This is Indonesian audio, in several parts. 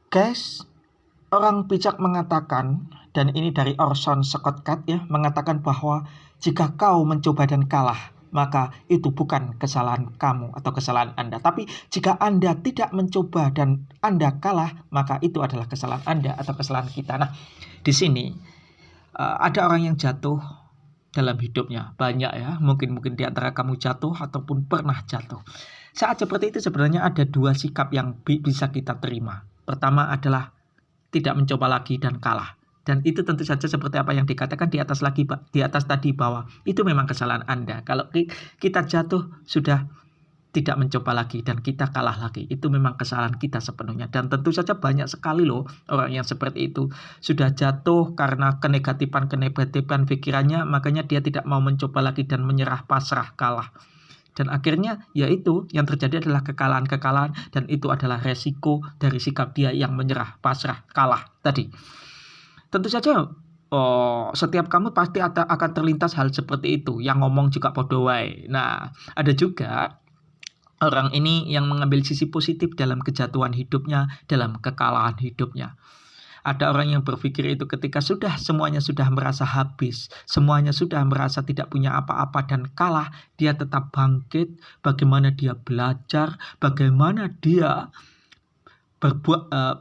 Guys, orang bijak mengatakan, dan ini dari Orson Scott Card ya, mengatakan bahwa jika kau mencoba dan kalah, maka itu bukan kesalahan kamu atau kesalahan Anda. Tapi jika Anda tidak mencoba dan Anda kalah, maka itu adalah kesalahan Anda atau kesalahan kita. Nah, di sini ada orang yang jatuh dalam hidupnya. Banyak ya, mungkin di antara kamu jatuh ataupun pernah jatuh. Saat seperti itu sebenarnya ada dua sikap yang bisa kita terima. Pertama adalah tidak mencoba lagi dan kalah. Dan itu tentu saja seperti apa yang dikatakan di atas tadi bahwa itu memang kesalahan Anda. Kalau kita jatuh sudah tidak mencoba lagi dan kita kalah lagi, itu memang kesalahan kita sepenuhnya. Dan tentu saja banyak sekali loh orang yang seperti itu. Sudah jatuh karena kenegatifan pikirannya, makanya dia tidak mau mencoba lagi dan menyerah, pasrah, kalah. Dan akhirnya yaitu yang terjadi adalah kekalahan-kekalahan, dan itu adalah resiko dari sikap dia yang menyerah, pasrah, kalah tadi. Tentu saja setiap kamu pasti akan terlintas hal seperti itu. Yang ngomong juga podo wae. Nah, ada juga orang ini yang mengambil sisi positif dalam kejatuhan hidupnya, dalam kekalahan hidupnya. Ada orang yang berpikir itu ketika semuanya sudah merasa habis, semuanya sudah merasa tidak punya apa-apa dan kalah, dia tetap bangkit. Bagaimana dia belajar, bagaimana dia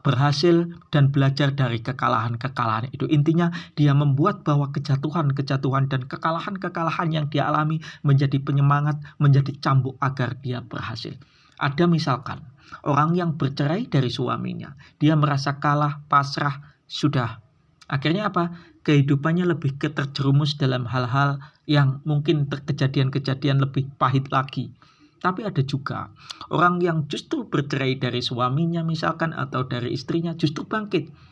berhasil dan belajar dari kekalahan-kekalahan itu. Intinya dia membuat bahwa kejatuhan-kejatuhan dan kekalahan-kekalahan yang dia alami menjadi penyemangat, menjadi cambuk agar dia berhasil. Ada misalkan orang yang bercerai dari suaminya, dia merasa kalah, pasrah, sudah. Akhirnya apa? Kehidupannya lebih terjerumus dalam hal-hal yang mungkin kejadian-kejadian lebih pahit lagi. Tapi ada juga orang yang justru bercerai dari suaminya misalkan atau dari istrinya, justru bangkit.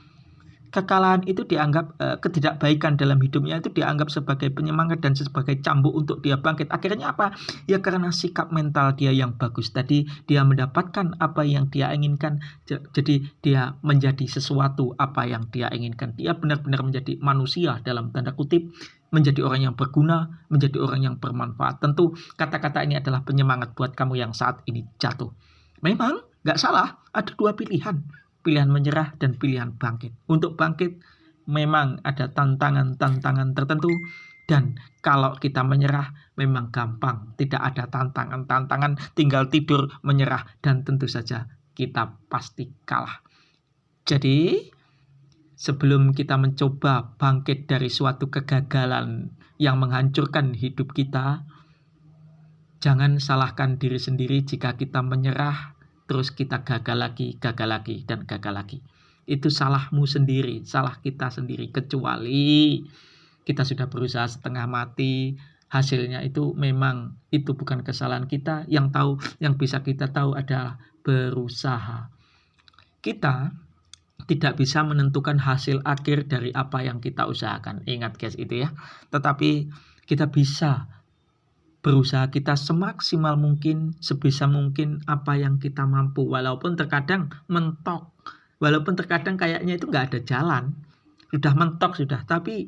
Kekalahan itu dianggap ketidakbaikan dalam hidupnya itu dianggap sebagai penyemangat dan sebagai cambuk untuk dia bangkit. Akhirnya apa? Ya karena sikap mental dia yang bagus tadi, dia mendapatkan apa yang dia inginkan. Jadi dia menjadi sesuatu apa yang dia inginkan. Dia benar-benar menjadi manusia dalam tanda kutip, menjadi orang yang berguna, menjadi orang yang bermanfaat. Tentu kata-kata ini adalah penyemangat buat kamu yang saat ini jatuh. Memang gak salah, ada dua pilihan. Pilihan menyerah dan pilihan bangkit. Untuk bangkit memang ada tantangan-tantangan tertentu. Dan kalau kita menyerah memang gampang. Tidak ada tantangan-tantangan, tinggal tidur, menyerah. Dan tentu saja kita pasti kalah. Jadi sebelum kita mencoba bangkit dari suatu kegagalan yang menghancurkan hidup kita, jangan salahkan diri sendiri jika kita menyerah, terus kita gagal lagi, dan gagal lagi. Itu salahmu sendiri, salah kita sendiri. Kecuali kita sudah berusaha setengah mati, hasilnya itu memang itu bukan kesalahan kita. Yang bisa kita tahu adalah berusaha. Kita tidak bisa menentukan hasil akhir dari apa yang kita usahakan. Ingat guys itu ya. Tetapi kita bisa berusaha kita semaksimal mungkin, sebisa mungkin apa yang kita mampu. Walaupun terkadang mentok, walaupun terkadang kayaknya itu nggak ada jalan, sudah mentok sudah. Tapi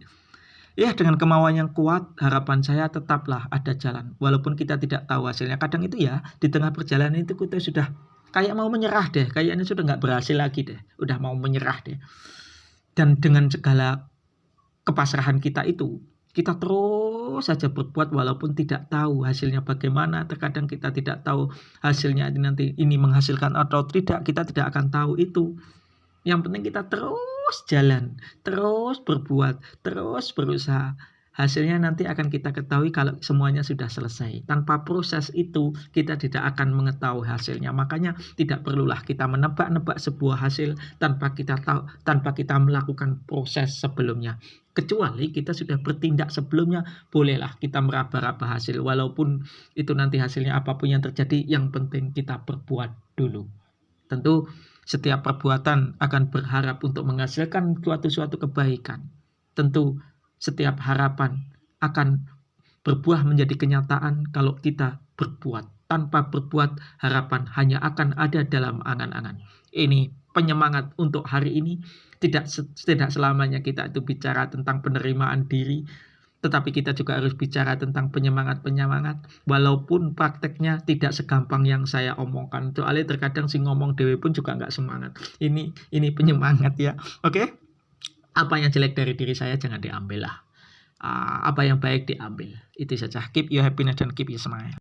ya dengan kemauan yang kuat, harapan saya tetaplah ada jalan. Walaupun kita tidak tahu hasilnya. Kadang itu ya di tengah perjalanan itu kita sudah kayak mau menyerah deh, kayaknya sudah nggak berhasil lagi deh, udah mau menyerah deh. Dan dengan segala kepasrahan kita itu, kita terus saja berbuat walaupun tidak tahu hasilnya bagaimana. Terkadang kita tidak tahu hasilnya nanti ini menghasilkan atau tidak. Kita tidak akan tahu itu. Yang penting kita terus jalan, terus berbuat, terus berusaha. Hasilnya nanti akan kita ketahui kalau semuanya sudah selesai. Tanpa proses itu kita tidak akan mengetahui hasilnya. Makanya tidak perlulah kita menebak-nebak sebuah hasil tanpa kita melakukan proses sebelumnya. Kecuali kita sudah bertindak sebelumnya, bolehlah kita meraba-raba hasil. Walaupun itu nanti hasilnya apapun yang terjadi, yang penting kita berbuat dulu. Tentu setiap perbuatan akan berharap untuk menghasilkan suatu kebaikan. Tentu setiap harapan akan berbuah menjadi kenyataan kalau kita berbuat. Tanpa berbuat, harapan hanya akan ada dalam angan-angan. Ini penyemangat untuk hari ini. Tidak selamanya kita itu bicara tentang penerimaan diri. Tetapi kita juga harus bicara tentang penyemangat-penyemangat. Walaupun prakteknya tidak segampang yang saya omongkan. Soalnya terkadang si ngomong dewe pun juga nggak semangat. Ini penyemangat ya. Oke? Apa yang jelek dari diri saya jangan diambil lah. Apa yang baik diambil. Itu saja. Keep your happiness dan keep your smile.